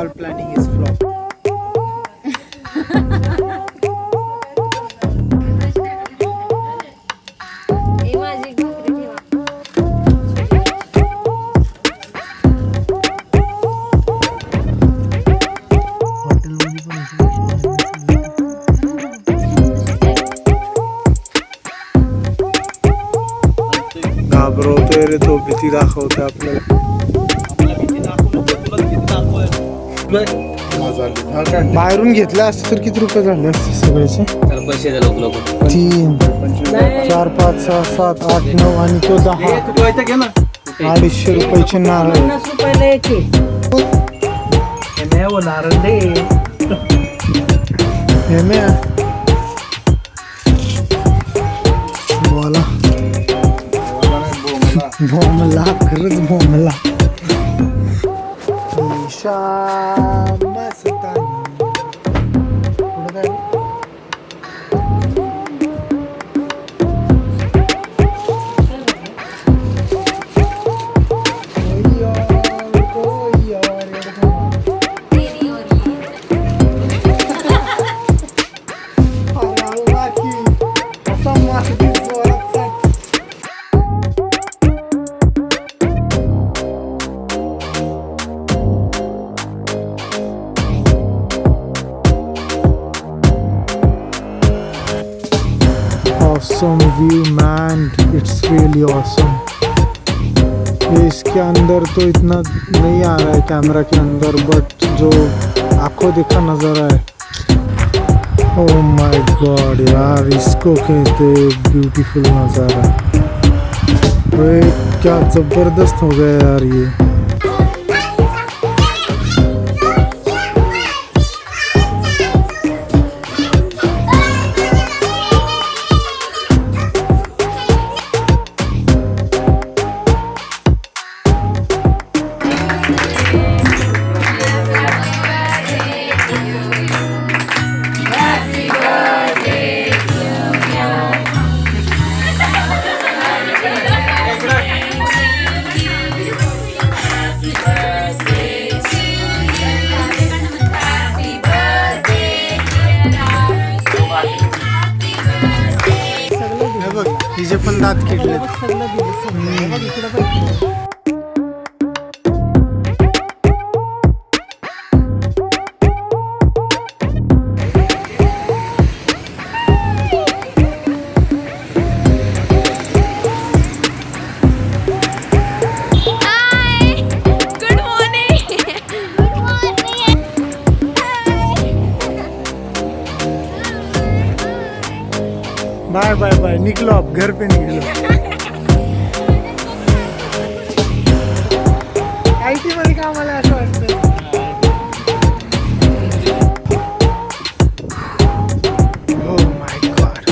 all planning is flop. घाबरवतोय रे तो, भीती दाखवतोय आपल्याला. बाहेरून घेतल्या असते तर किती रुपये झाले असते सगळ्याचे? 3 4 5 6 7 8 9 आणि तो 10. 250 रुपयाचे नारळ. 50 रुपयाला याचे बोला भोमला, खरंच भोमला. Awesome view man, it's really awesome. इसके अंदर तो इतना नहीं आ रहा है कैमरा के अंदर, बट जो आंखों देखा नज़ारा है, ओह माय गॉड यार, इसको कहते ब्यूटीफुल नज़ारा. वे क्या ज़बरदस्त हो गया यार ये. तिचे पण दात किडले. बाय बाय बाय, निकलो आप घर पे, निकलो. IT मध्ये कामाला असं वाटतं. Oh my God,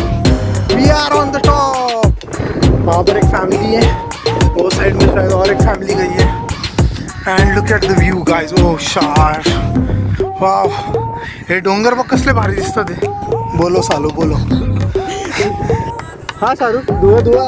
we are on the top. वहाँ पर एक फैमिली है, वो साइड में शायद और एक फैमिली गई है. And look at the view guys, oh शार, वाव. हे डोंगर बघ कसले भारी दिसतात ते. बोलो सालू बोलो. हाँ शाहरुख, दुआ दुआ.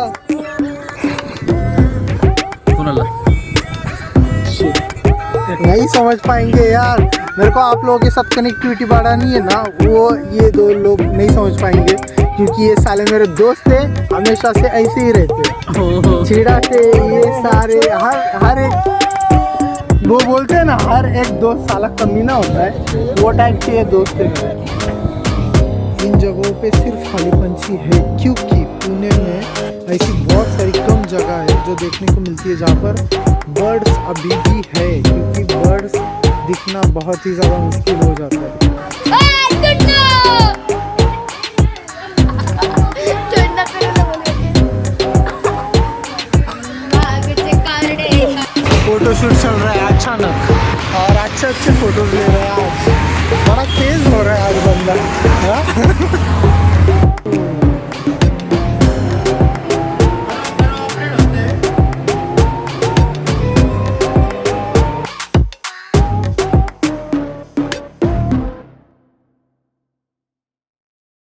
नहीं समझ पाएंगे यार, मेरे को आप लोगों के साथ कनेक्टिविटी बढ़ानी है ना, वो ये 2 लोग नहीं समझ पाएंगे, क्योंकि ये साले मेरे दोस्त है, हमेशा से ऐसे ही रहते, चिढ़ाते ये सारे. हर एक वो बोलते हैं ना, हर एक दोस्त साला कमीना होता है, वो टाइप के ये दोस्त है मेरे. इन जगहों पे सिर्फ खाली पंछी है, क्योंकि पुणे में ऐसी बहुत सारी कम जगह है जो देखने को मिलती है जहाँ पर बर्ड्स अभी भी है, क्योंकि बर्ड्स दिखना बहुत ही ज़्यादा मुश्किल हो जाता है. फोटोशूट चल रहा है अचानक, और अच्छे फोटोज ले रहे हैं आज. बड़ा तेज हो रहा है आज बंदा.